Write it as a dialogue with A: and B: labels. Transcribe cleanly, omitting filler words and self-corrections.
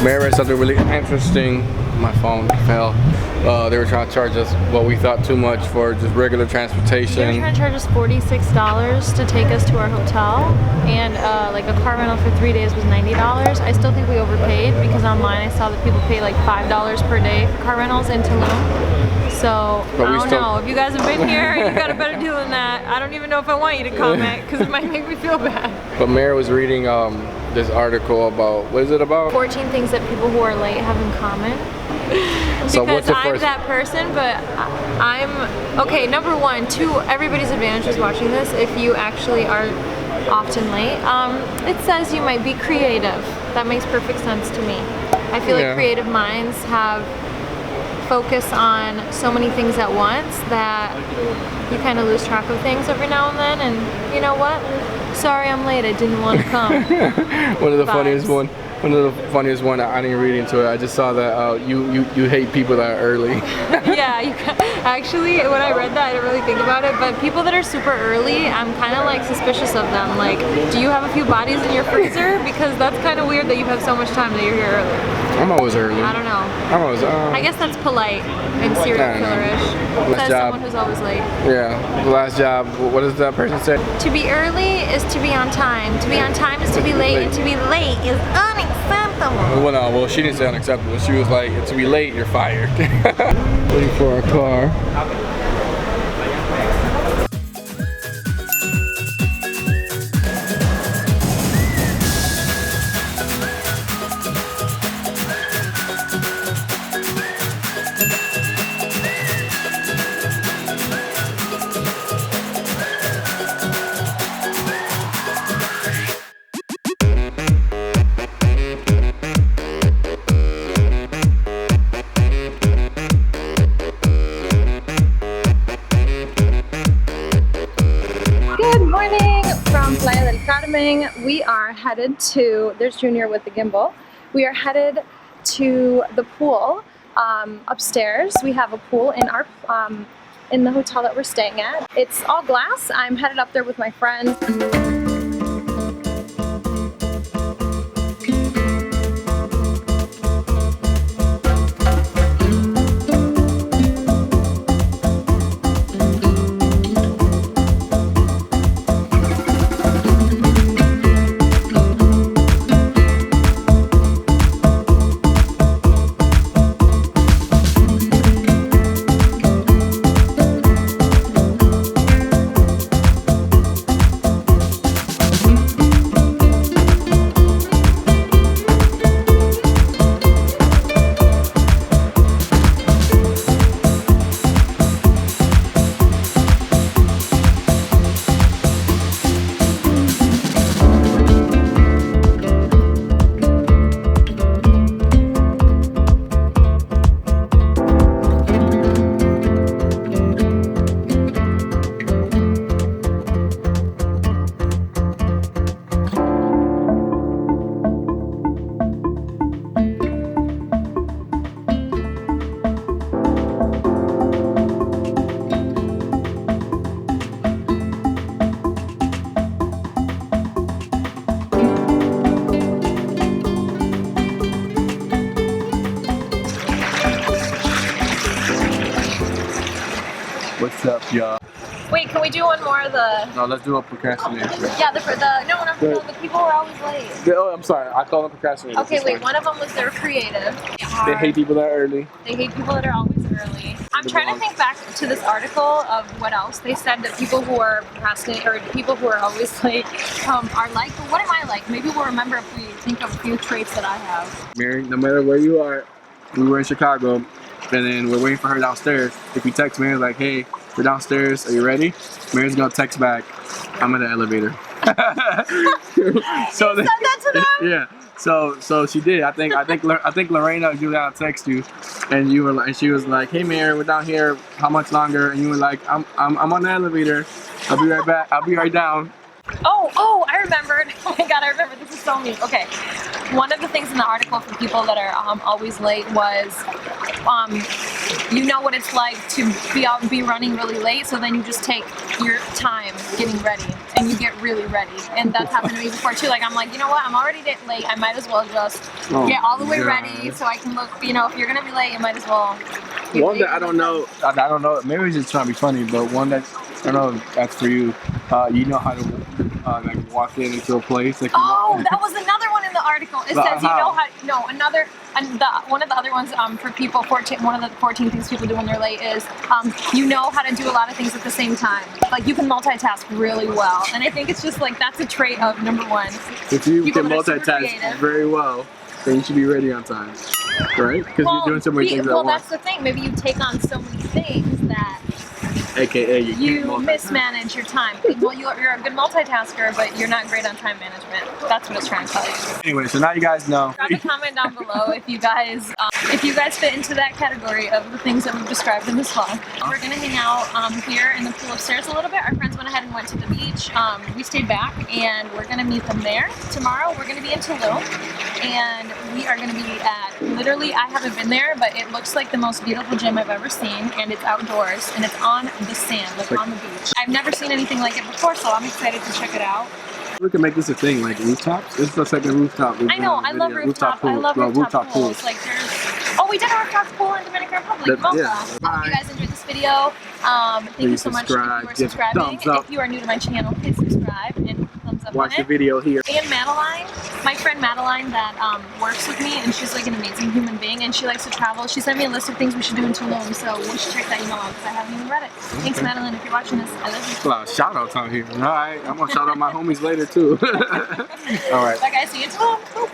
A: Mary read something really interesting. My phone fell. They were trying to charge us what we thought too much for just regular transportation.
B: They were trying to charge us $46 to take us to our hotel, and like a car rental for 3 days was $90. I still think we overpaid because online I saw that people pay like $5 per day for car rentals in Tulum. So I don't know, if you guys have been here and you got a better deal than that, I don't even know if I want you to comment because it might make me feel bad.
A: But Mary was reading this article about, what is it about?
B: 14 things that people who are late have in common.
A: So
B: because I'm that person, but I'm, okay, number one, to everybody's advantage is watching this, if you actually are often late, it says you might be creative. That makes perfect sense to me. I feel like creative minds have focus on so many things at once that you kind of lose track of things every now and then, and you know what? Sorry I'm late, I didn't want to come.
A: One of the funniest one, I didn't read into it. I just saw that you hate people that are early.
B: Yeah, actually, when I read that, I didn't really think about it, but people that are super early, I'm kind of like suspicious of them. Like, do you have a few bodies in your freezer? Because that's kind of weird that you have so much time that you're here early.
A: I'm always early.
B: I don't know.
A: I'm always,
B: I guess that's polite and serial killer-ish. Says someone who's always late.
A: Yeah, the last job, what does that person say?
B: To be early is to be on time. To be on time is to be late, and to be late is unacceptable.
A: Well, no, well, she didn't say unacceptable. She was like, to be late, you're fired. Waiting for our car.
C: Playa del Carmen. We are headed to, there's Junior with the gimbal. We are headed to the pool upstairs. We have a pool in our in the hotel that we're staying at. It's all glass. I'm headed up there with my friends.
A: What's up, y'all?
C: Wait, can we do one more of the...
A: No, let's do a procrastination.
C: Yeah, the people who are always late.
A: Oh, I'm sorry. I call them procrastinators.
C: Okay, wait, one of them was they're creative.
A: They hate people that are early.
C: They hate people that are always early. I'm trying to think back to this article of what else they said that people who are procrastinating or people who are always late are like. But what am I like? Maybe we'll remember if we think of a few traits that I have.
A: Mary, no matter where you are, we were in Chicago, and then we're waiting for her downstairs. If you text Mary like, hey, we're downstairs, are you ready? Mary's gonna text back, I'm in the elevator. So
C: said that to them?
A: Yeah. So she did. I think Lorena was gonna text you, and you were like, and she was like, hey Mary, we're down here. How much longer? And you were like, I'm on the elevator. I'll be right back. I'll be right down.
C: Oh, I remembered. Oh my God, I remember. This is so mean. Okay. One of the things in the article for people that are always late was, you know what it's like to be running really late, so then you just take your time getting ready, and you get really ready. And that's happened to me before too. Like I'm like, you know what? I'm already late. I might as well just get all the way ready so I can look. You know, if you're gonna be late, you might as well.
A: One that I don't know. Maybe it's just trying to be funny, but one that I don't know if that's for you. You know how to like walk into a place. Like,
C: oh, that was another one in the article. It says you know how. No, another. And one of the other ones for people, one of the 14 things people do when they're late is you know how to do a lot of things at the same time. Like you can multitask really well, and I think it's just like that's a trait of number one.
A: If you can multitask very well, then you should be ready on time, right? Because you're doing so many things at once.
C: Well, that's the thing. Maybe you take on so many things that.
A: AKA
C: you mismanage your time. Well, you're a good multitasker, but you're not great on time management. That's what it's trying to tell you.
A: Anyway, so now you guys know.
C: Drop a comment down below if you guys fit into that category of the things that we've described in this vlog. We're gonna hang out here in the pool upstairs a little bit. Our friends went ahead and went to the beach. We stayed back, and we're gonna meet them there. Tomorrow we're gonna be in Tulum, and we are gonna be at literally. I haven't been there, but it looks like the most beautiful gym I've ever seen, and it's outdoors, and it's on the sand, like on the beach. I've never seen anything like it before, so I'm excited to check it out.
A: We can make this a thing, like rooftops. This is the second rooftop.
C: I know, I love rooftop pools. I love rooftop pools. Like oh, we did a rooftop pool in Dominican Republic.
A: Yeah.
C: I hope you guys enjoyed this video. Thank you so much if you are subscribing. If you are new to my channel, please subscribe and thumbs up.
A: Watch the video here.
C: And Madeline, my friend Madeline that works with me, and she's like an amazing human being, and she likes to travel. She sent me a list of things we should do in Tulum, so we should check that email out because I haven't even read it. Thanks, Madeline, if you're watching this. I love you.
A: A lot of shout outs out here. All right, I'm gonna shout out my homies later too. All right.
C: Bye guys, see you in Tulum.
A: Boop.